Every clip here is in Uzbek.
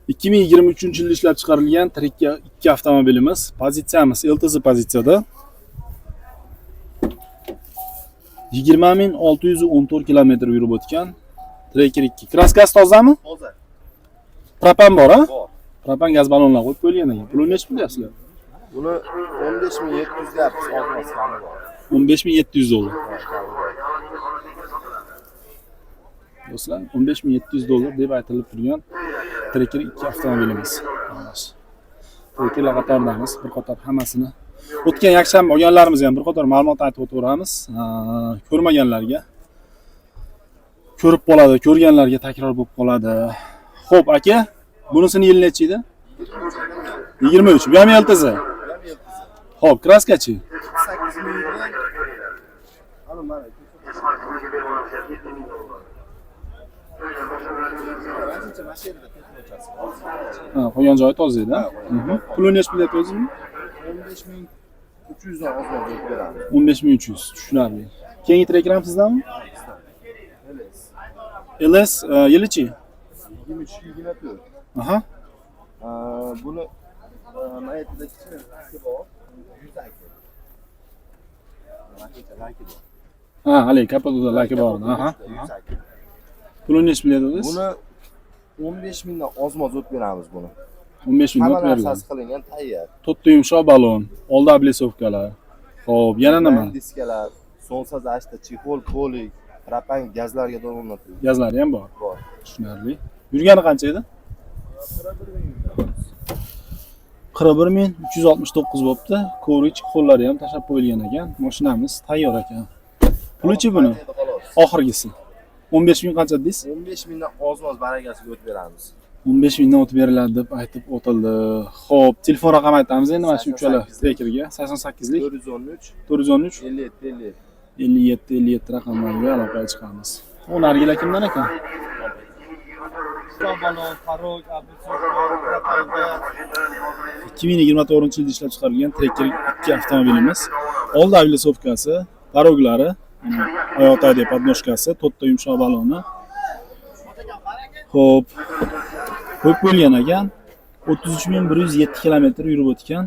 2023-yilda ishlab chiqarilgan Trekka 2 avtomobilimiz. Pozitsiyamiz LTZ pozitsiyada. 20.614 km yurib o'tgan Trekker 2. Kraskasi tozami? Toza. Propan bor, ha? Bor. Propan gaz ballonlar qo'yib qo'yilgan ekan. Pulini nechta qilyapsizlar? Buni 15.700 deyapmiz, olmos kami bor. 15.700 dollar. Do'stlar, 15.700 dollar deb aytilib turgan Trekker 2 avtomobilimiz. Trekkerlar qatoridamiz. Bir qator hammasini o'tgan yakshanba olganlarimiz ham bir qator ma'lumot aytib o'tamiz. Ko'rmaganlarga ko'rib qoladi, ko'rganlarga takror bo'lib qoladi. Xo'p, aka, bunisini yili necha edi? 23. Bu ham LTZ. Xo'p, kraskachi? 8 mingdan. Ana mana. Qo'ygan joyi toza edi. Pulini necha bilyapti o'zingmi? 15.300 dan ozroq deb beramiz. 15.300. Tushunarli. Keyingi Trekker ham sizdanmi? LS yilichi? 23-24. Aha. Buni mayatida kichkina taksi bor. 100 aka. Laki bor. Ha, hali kapotada laki bor. Aha. Pulini necha bilyapti o'zingiz? Buni 15 mingdan ozmoz o'tib beramiz buni. 15 ming Hamma o'tib narsasi qilingan tayyor. To'rtta yumshoq balon, oldi oblisovkalar. Xo'p, yana nima? Diskalar, sonsa zashta, chexol, polik, propan gazlarga o'rnatilgan. Gazlari ham bor. Bor. Tushunarli. Yurgani qancha edi? 41.369 bo'pti. Ko'rich qo'llari ham tashab qo'yilgan ekan. Mashinamiz tayyor ekan. Pulichi buni? Oxirgisi. 15 ming qancha dedingiz? 15 mingdan ozmoz barakasiga o'tib beramiz. 15 mingdan o'tib beriladi deb aytib o'tildi. Xo'p, telefon raqamini aytamiz endi mana shu uchala Trekkerga 88 lik 413 413 57 57 raqamlarga aloqaga chiqamiz. U nargilar kimdan ekan? balon, parok, abitsovka, 2024 yilda ishlab chiqarilgan Trekker 2 avtomobilimiz. Oldi oblisovkasi, paroglari, oyoqda deb podnoshkasi, to'rtta yumshoq baloni. Xo'p. Qo'yib qo'yilgan ekan. 33.107 km yurib o'tgan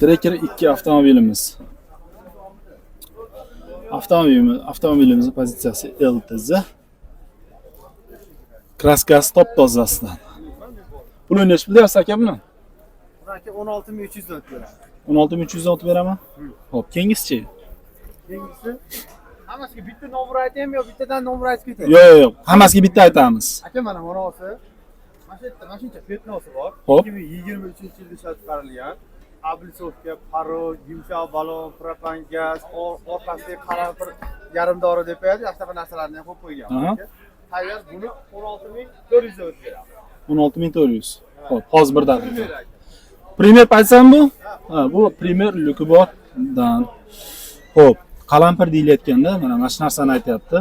Trekker 2 avtomobilimiz. Avtomobilimiz pozitsiyasi LTZ. Kraskasi top tozasidan. Pulini necha bilyapsiz aka buni? aka 16.300 dan o'tib beramiz. 16.300 dan o'tib beraman. Xo'p, keyingisi-chi? Keyingisi hammasiga bitta nomer aytaymi yo bittadan nomer aytib ketay? Yo'q, hammasiga bitta aytamiz. Aka mana bunisi. Mana shuncha petnosi bor. Xo'p. 2023-yilda ishlab chiqarilgan. Oblisovka, parok, yumshoq balon, propan gaz, orqasiga qalampir yarim dori deb qo'yadi. Yaxshi narsalarni ham qo'yib qo'ygan. Tayyor buni 16.400 dan o'tib beramiz. 16.400. Xo'p, hozir bir daqiqa. Primer aytsam bu? Ha, bu primer luki bordan. Xo'p, qalampir deyilayotganda mana shu narsani aytyapti.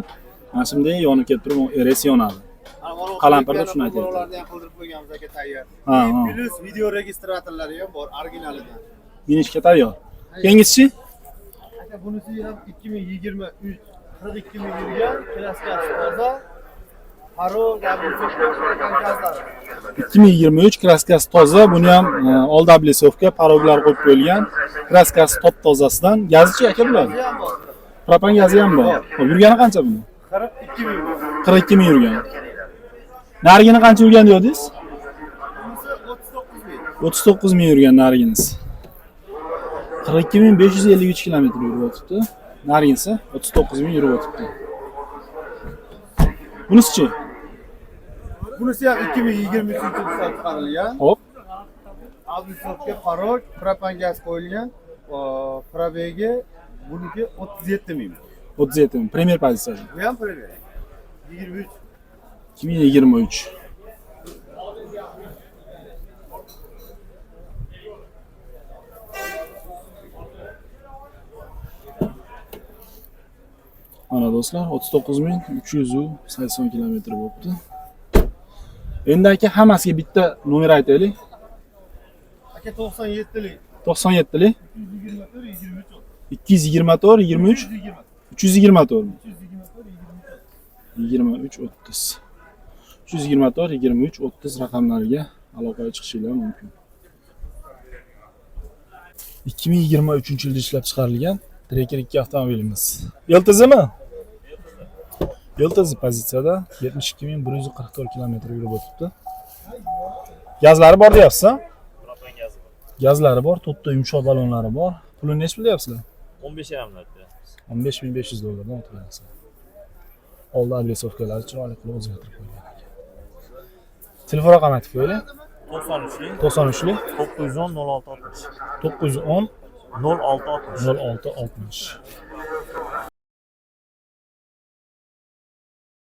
Mana shunday yonib kelib turib, RS yonadi. Qalampirda shuni aytyapti. Ularni ham qildirib qo'yganmiz aka tayyor. Ha. Plus video registratorlari ham bor originalidan. Minishga tayyor. Keyingisi-chi? Aka bunisi ham 2023 42 ming yurgan, klaskasi toza. Parok, oblisovka, gazlar. 2023 kraskasi toza, buni ham oldi oblisovka, paroglar qo'yib qo'yilgan. Kraskasi top tozasidan. Gazichi aka bular? Propan gazi ham bor. Xo'p, yurgani qancha buni? 42 ming. 42 ming yurgan. Narigini qancha yurgan dedingiz? Bunisi 39 ming. 39 ming yurgan nariginiz. 42.553 km yurib o'tibdi. Narigisi 39 ming yurib o'tibdi. Bunisi-chi? Bunisi ham 2023-yilda ishlab chiqarilgan. Hop. Oblisovka, parok, propan gaz qo'yilgan. Probegi buniki 37 ming. 37 ming. Premier pozitsiyada. Bu ham premier. 23. 2023. Mana do'stlar, 39.380 km bo'libdi. Endi aka hammasiga bitta nomer aytaylik. Aka 97 lik. 97 lik. 224 23. 224 23 324 mi? 23 30. 324 23 30 raqamlariga aloqaga chiqishingiz mumkin. 2023-yilda ishlab chiqarilgan Tracker 2 avtomobilimiz. Yiltizimi? Yiltiz pozitsiyada 72144 km yurib o'tibdi. Gazlari bor deyapsiz, ha? Propan gazi bor. Gazlari bor, to'rtta yumshoq balonlari bor. Pulini nech pul deyapsizlar? 15,5 lar beramiz. 15500 dollardan o'tib oldi adresovkalari chiroyli qilib o'zgartirib qo'ygan ekan. Telefon raqamini aytib qo'ying. 93lik 93lik 910 06 60. 910 06 60. 06 60.